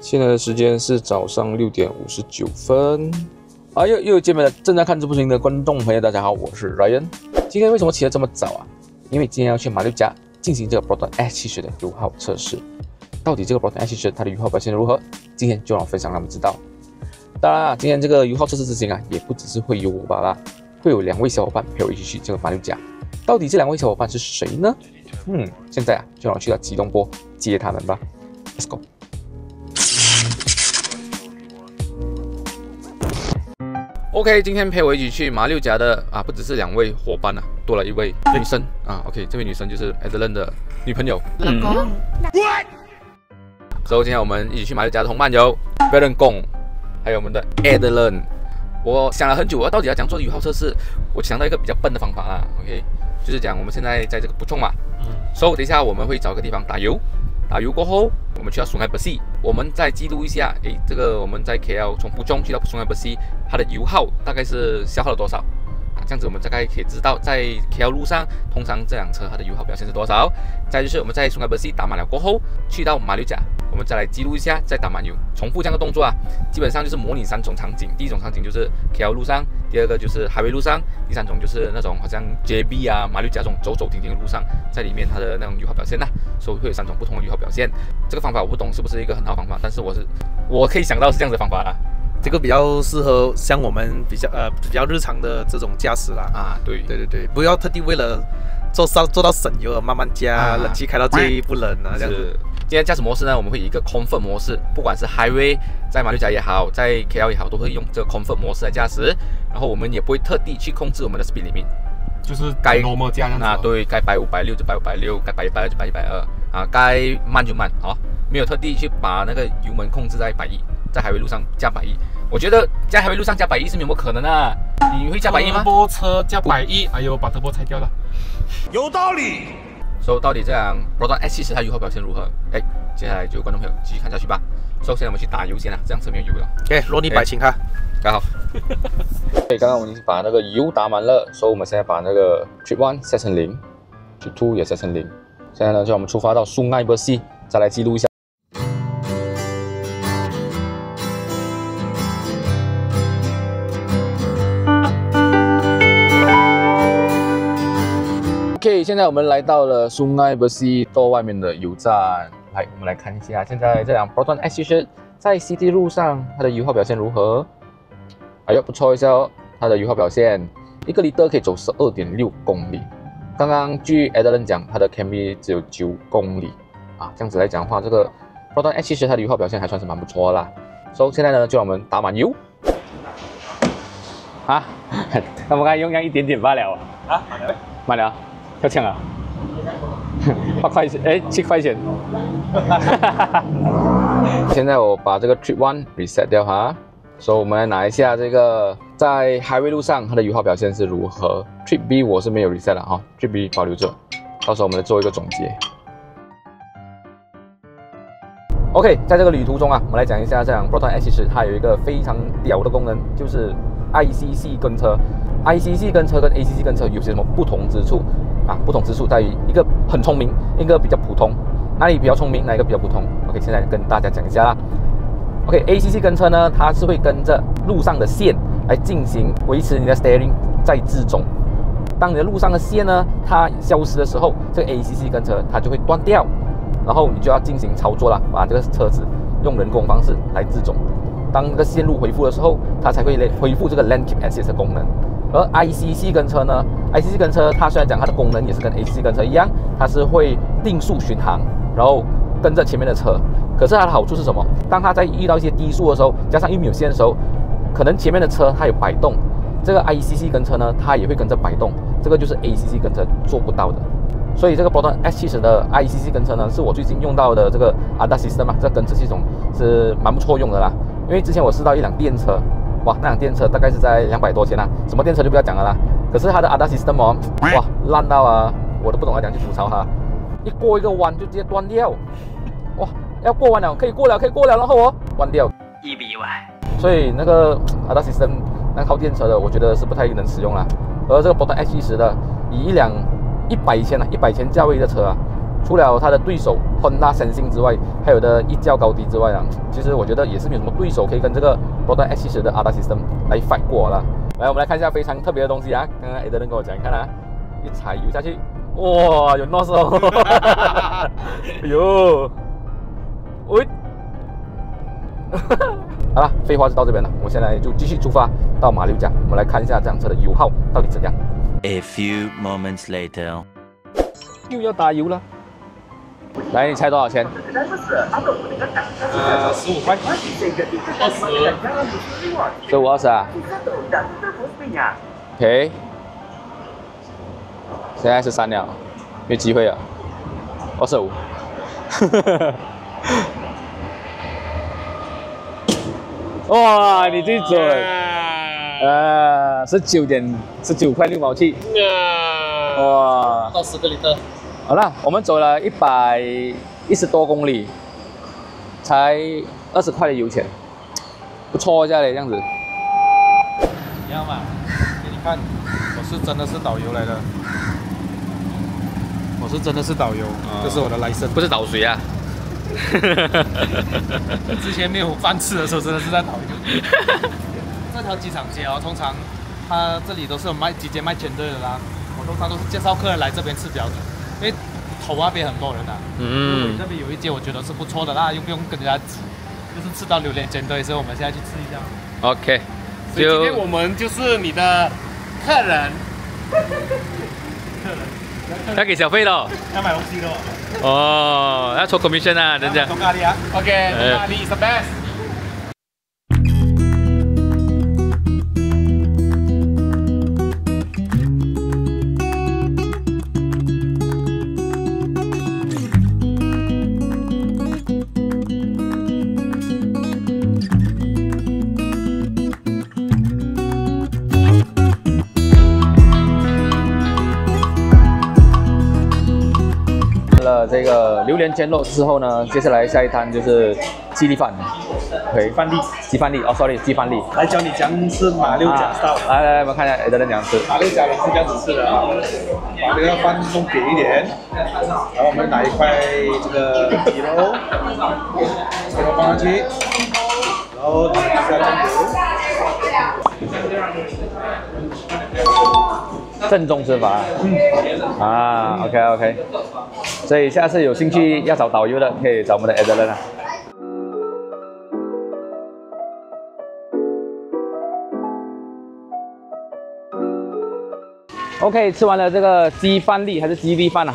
现在的时间是早上6:59。又见面了！正在看直播群的观众朋友，大家好，我是 Ryan。今天为什么起得这么早啊？因为今天要去马六甲进行这个 Proton S70的油耗测试。到底这个 Proton S70它的油耗表现如何？今天就让我分享让我们知道。当然啊，今天这个油耗测试之前啊，也不只是会有我罢了，会有2位小伙伴陪我一起去这个马六甲。到底这2位小伙伴是谁呢？现在啊，就让我去到吉隆坡接他们吧。Let's go。OK， 今天陪我一起去马六甲的不只是2位伙伴啊，多了1位女生啊。OK， 这位女生就是 Adeline 的女朋友。老公。所以今天我们一起去马六甲的同伴有 Baron Gong， 还有我们的 Adeline。我想了很久，我到底要怎样做油耗测试？我想到一个比较笨的方法啦。OK， 就是讲我们现在在这个Puchong嘛，所以等一下我们会找个地方打油。打油过后，我们去到Sungai Besi，我们再记录一下，这个我们在 KL 从Puchong去到Sungai Besi，它的油耗大概是消耗了多少？这样子我们大概可以知道，在 KL 路上，通常这辆车它的油耗表现是多少。再就是我们在Sungai Besi打满了过后，去到马六甲，我们再来记录一下，再打满油，重复这样的动作啊。基本上就是模拟3种场景，第一种场景就是 KL 路上，第二个就是 Highway 路上，第3种就是那种好像 JB 啊、马六甲这种走走停停的路上，在里面它的那种油耗表现呐，所以会有3种不同的油耗表现。这个方法我不懂是不是一个很好的方法，但是我可以想到是这样子的方法啦。这个比较适合像我们比较日常的这种驾驶啦。对，不要特地为了做到省油而慢慢加冷气开到最不冷啊这样子。今天驾驶模式呢，我们会以一个 Comfort 模式，不管是 Highway 在马六甲也好，在 KL 也好，都会用这个 Comfort 模式来驾驶。然后我们也不会特地去控制我们的 speed limit， 就是该 normal 加这样子。对，该摆560就摆560，该摆120就摆120该慢就慢没有特地去把那个油门控制在110，在Highway路上加110。我觉得在Highway路上加110是没有可能啊！你会加110吗？波车加110，哎呦，把turbo拆掉了，有道理。所以到底这样 Proton S70它油耗表现如何？接下来就观众朋友继续看下去吧。所以现在我们去打油先啦，这样车没有油了。罗尼摆请他，刚好。刚刚我们已经把那个油打满了，所以我们现在把那个 Trip 1 set 成0 ，Trip 2也 set 成0。现在呢，就我们出发到Sungai Besi，再来记录一下。OK， 现在我们来到了Sungai Besi 多外面的油站。来，我们来看一下，现在这辆 Proton S70在 CT 路上它的油耗表现如何？不错一下哦，它的油耗表现1个liter可以走12.6公里。刚刚据 Adeline 讲，它的 km 只有9公里这样子来讲的话，这个 Proton S70它的油耗表现还算是蛮不错的啦。所以现在呢，就让我们打满油。他们刚才用一点点罢了满了。要抢啊！8块钱，7块钱。现在我把这个 Trip 1 reset 掉所以我们来拿一下这个在 Highway 路上它的油耗表现是如何。Trip B 我是没有 reset 的Trip B 保留着，到时候我们来做一个总结。OK， 在这个旅途中我们来讲一下这辆 Proton S70它有一个非常屌的功能，就是 ICC 跟车。ICC 跟车跟 ACC 跟车有些什么不同之处？不同之处在于一个很聪明，一个比较普通。哪里比较聪明，哪一个比较普通 ？OK， 现在跟大家讲一下啦。OK，ACC 跟车呢，它是会跟着路上的线来进行维持你的 steering 在制中。当你的路上的线呢，它消失的时候，这个 ACC 跟车它就会断掉，然后你就要进行操作啦，把这个车子用人工方式来制中。当这个线路恢复的时候，它才会恢复这个 Lane Keep Assist 的功能。而 ICC 跟车呢 ，ICC 跟车它虽然讲它的功能也是跟 ACC 跟车一样，它是会定速巡航，然后跟着前面的车。可是它的好处是什么？当它在遇到一些低速的时候，加上又没有线的时候，可能前面的车它有摆动，这个 ICC 跟车呢，它也会跟着摆动，这个就是 ACC 跟车做不到的。所以这个 Proton S70的 ICC 跟车呢，是我最近用到的这个 ADAS System 这个跟车系统是蛮不错用的啦。因为之前我试到一辆电车。那辆电车大概是在200多钱什么电车就不要讲了啦。可是它的 ADAS System 烂到我都不懂要怎样去吐槽它。一过一个弯就直接断掉，要过弯了，可以过了，然后关掉1比1。所以那个 ADAS System 那靠电车的，我觉得是不太能使用啦。而这个 Proton S70的，以一辆100千价位的车除了它的对手 Honda Sensing 之外，还有的一较高低之外啊，其实我觉得也是没有什么对手可以跟这个 Proton S70的 ADAS System 来 fight 过了。来，我们来看一下非常特别的东西啊！刚刚 Eden 跟我讲，看啊，一踩油下去，哇，有 NOS 哦！哎呦，喂！好了，废话就到这边了，我现在就继续出发到马六甲，我们来看一下这辆车的油耗到底怎样。A few moments later， 又要打油了。来，你猜多少钱15块？15、20啊？OK， 现在13了，没机会了。25。哇，你最准！19块6毛7。哇，到10个liters。好了，我们走了110多公里，才20块的油钱，不错一下嘞，这样子。一样嘛，给你看，我是真的是导游来的，我是真的是导游，这是我的license，不是倒水啊。之前没有饭吃的时候，真的是在导游。这条机场街哦，通常它这里都是有直接卖尖锐的啦。我通常都是介绍客人来这边吃标准，因为头那边很多人啊。这边有一间我觉得是不错的啦，又不用跟人家挤，就是吃到榴莲尖锐，所以我们现在去吃一下。OK， 所以今天我们就是你的客人。要给小费喽。要买东西喽。哦，要抽 commission 啊，人家。中咖喱啊 ，OK， 中咖喱 is the best。了这个榴莲煎肉之后呢，接下来下一摊就是鸡粒饭。OK， 鸡饭粒哦 ，sorry， 鸡饭粒。来教你讲吃马六甲 style。来，我们看一下Eden怎样吃。马六甲人是这样子吃的啊，把这个饭弄扁一点，然后我们拿一块这个鸡肉放上去，然后拿一下酱油。正宗吃法。OK， 所以下次有兴趣要找导游的，可以找我们的 Eden 啊。OK， 吃完了这个鸡饭粒还是鸡粒饭啊？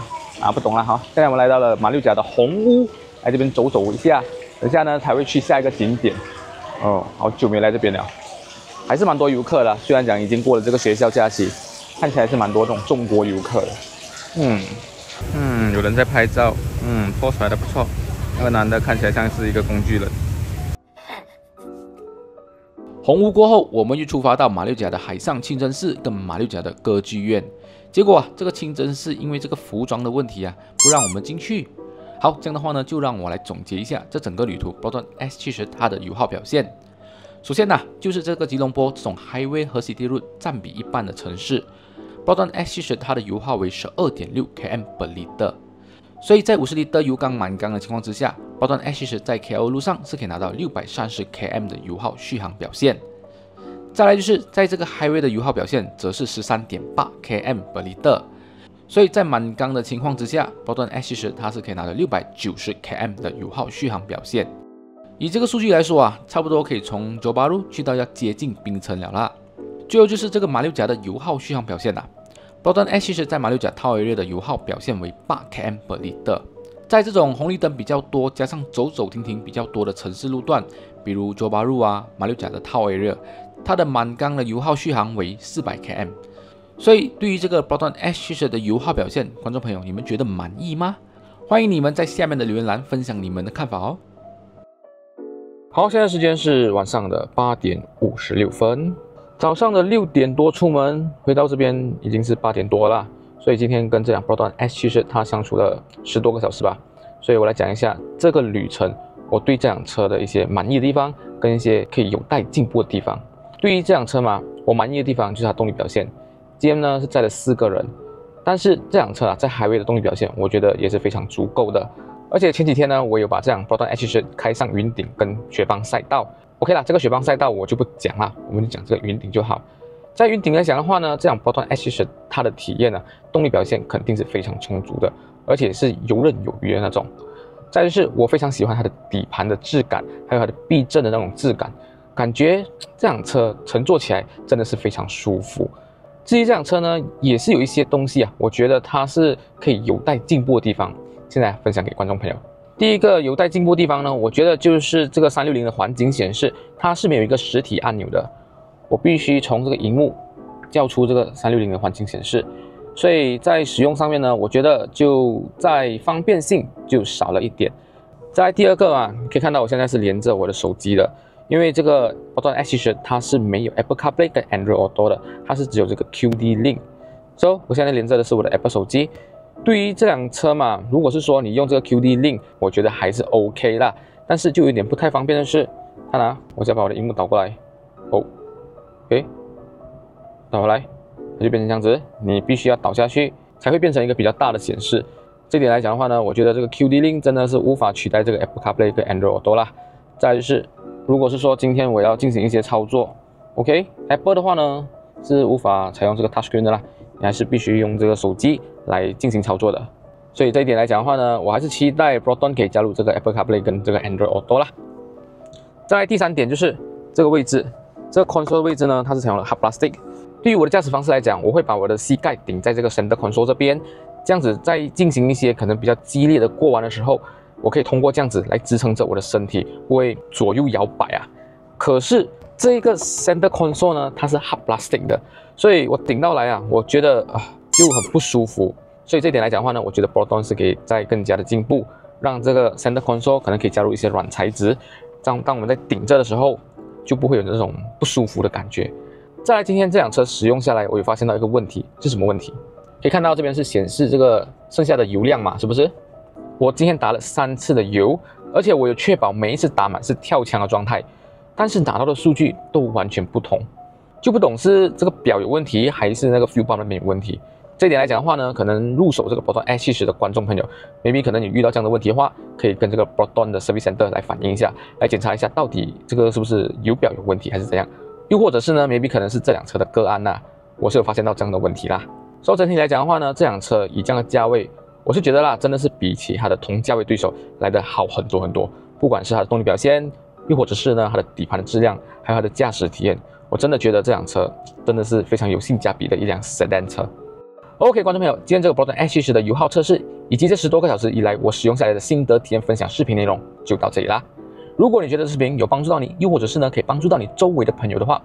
不懂了哈。现在我们来到了马六甲的红屋，来这边走走一下，等下呢才会去下一个景点。哦，好久没来这边了，还是蛮多游客的。虽然讲已经过了这个学校假期，看起来是蛮多这种中国游客的。有人在拍照，pose 拍的不错。那个男的看起来像是一个工具人。红屋过后，我们又出发到马六甲的海上清真寺跟马六甲的歌剧院。结果这个清真寺因为这个服装的问题不让我们进去。好，这样的话呢，就让我来总结一下这整个旅途Proton S70它的油耗表现。首先就是这个吉隆坡这种 Highway 和 City Road 占比一半的城市，Proton S70它的油耗为 12.6 km/L。所以在50L油缸满缸的情况之下，Proton S70在 KL 路上是可以拿到630 km 的油耗续航表现。再来就是在这个 Highway 的油耗表现则是 13.8 km/L。所以在满缸的情况之下，Proton S70它是可以拿到690 km 的油耗续航表现。以这个数据来说差不多可以从 Johor Bahru 去到要接近槟城了啦。最后就是这个马六甲的油耗续航表现Proton S70在马六甲套 area 的油耗表现为8 km/L。在这种红绿灯比较多，加上走走停停比较多的城市路段，比如 Johor Bahru马六甲的套 area， 它的满缸的油耗续航为400 km。所以对于这个 Proton S70的油耗表现，观众朋友你们觉得满意吗？欢迎你们在下面的留言栏分享你们的看法哦。好，现在时间是晚上的8点56分。早上的6点多出门，回到这边已经是8点多了，所以今天跟这辆 Proton S70它相处了10多个小时吧，所以我来讲一下这个旅程我对这辆车的一些满意的地方，跟一些可以有待进步的地方。对于这辆车嘛，我满意的地方就是它动力表现。今天呢是载了4个人，但是这辆车啊，在 Highway 的动力表现，我觉得也是非常足够的。而且前几天呢，我有把这辆 Proton X10开上云顶跟雪邦赛道。OK 啦，这个雪邦赛道我就不讲了，我们就讲这个云顶就好。在云顶来讲的话呢，这辆 Proton X10它的体验呢，动力表现肯定是非常充足的，而且是游刃有余的那种。再就是我非常喜欢它的底盘的质感，还有它的避震的那种质感，感觉这辆车乘坐起来真的是非常舒服。至于这辆车呢，也是有一些东西啊，我觉得它是可以有待进步的地方，现在分享给观众朋友。第一个有待进步的地方呢，我觉得就是这个360的环境显示，它是没有一个实体按钮的，我必须从这个荧幕叫出这个360的环境显示。所以在使用上面呢，我觉得就在方便性就少了一点。在第二个啊，你可以看到我现在是连着我的手机的，因为这个 Proton X10它是没有 Apple CarPlay 跟 Android Auto 的，它是只有这个 QD Link。所以我现在连着的是我的 Apple 手机。对于这辆车嘛，如果是说你用这个 QD Link， 我觉得还是 OK 啦。但是就有点不太方便的是，看啊，我再把我的荧幕倒过来，哦 ，OK， 倒回来。它就变成这样子，你必须要倒下去才会变成一个比较大的显示。这点来讲的话呢，我觉得这个 QD Link 真的是无法取代这个 Apple CarPlay 跟 Android Auto 啦。再来就是，如果是说今天我要进行一些操作 ，OK，Apple 的话呢是无法采用这个 Touchscreen 的啦，你还是必须用这个手机来进行操作的。所以这一点来讲的话呢，我还是期待 Proton 可以加入这个 Apple CarPlay 跟这个 Android Auto 啦。再来第三点就是这个位置，这个 console 的位置呢，它是采用了 Hard Plastic。对于我的驾驶方式来讲，我会把我的膝盖顶在这个 Center Console 这边，这样子在进行一些可能比较激烈的过弯的时候，我可以通过这样子来支撑着我的身体，不会左右摇摆啊。可是这个 Center Console 呢，它是 Hard Plastic 的，所以我顶到来啊，我觉得就很不舒服。所以这一点来讲的话呢，我觉得 Proton 是可以再更加的进步，让这个 Center Console 可能可以加入一些软材质，这样当我们在顶着的时候，就不会有那种不舒服的感觉。再来，今天这辆车使用下来，我有发现到一个问题，是什么问题？可以看到这边是显示这个剩下的油量嘛，是不是？我今天打了3次的油，而且我有确保每一次打满是跳枪的状态，但是拿到的数据都完全不同，就不懂是这个表有问题，还是那个 fuel pump 那边有问题。这一点来讲的话呢，可能入手这个 Proton X10的观众朋友 ，maybe 可能你遇到这样的问题的话，可以跟这个 Proton 的 Service Center 来反映一下，来检查一下到底这个是不是油表有问题，还是怎样。又或者是呢 ，maybe 可能是这辆车的个案呐，我是有发现到这样的问题啦。所以整体来讲的话呢，这辆车以这样的价位，我是觉得啦，真的是比起它的同价位对手来得好很多很多。不管是它的动力表现，又或者是呢它的底盘的质量，还有它的驾驶体验，我真的觉得这辆车真的是非常有性价比的一辆 sedan 车。OK， 观众朋友，今天这个 Proton X10的油耗测试，以及这10多个小时以来我使用下来的心得体验分享视频内容就到这里啦。如果你觉得这视频有帮助到你，又或者是呢可以帮助到你周围的朋友的话，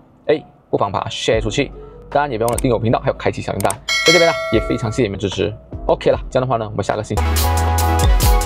不妨把它 share 出去。当然也别忘了订阅我频道，还有开启小铃铛。在这边呢，也非常谢谢你们支持。OK 了，这样的话呢，我们下个星期。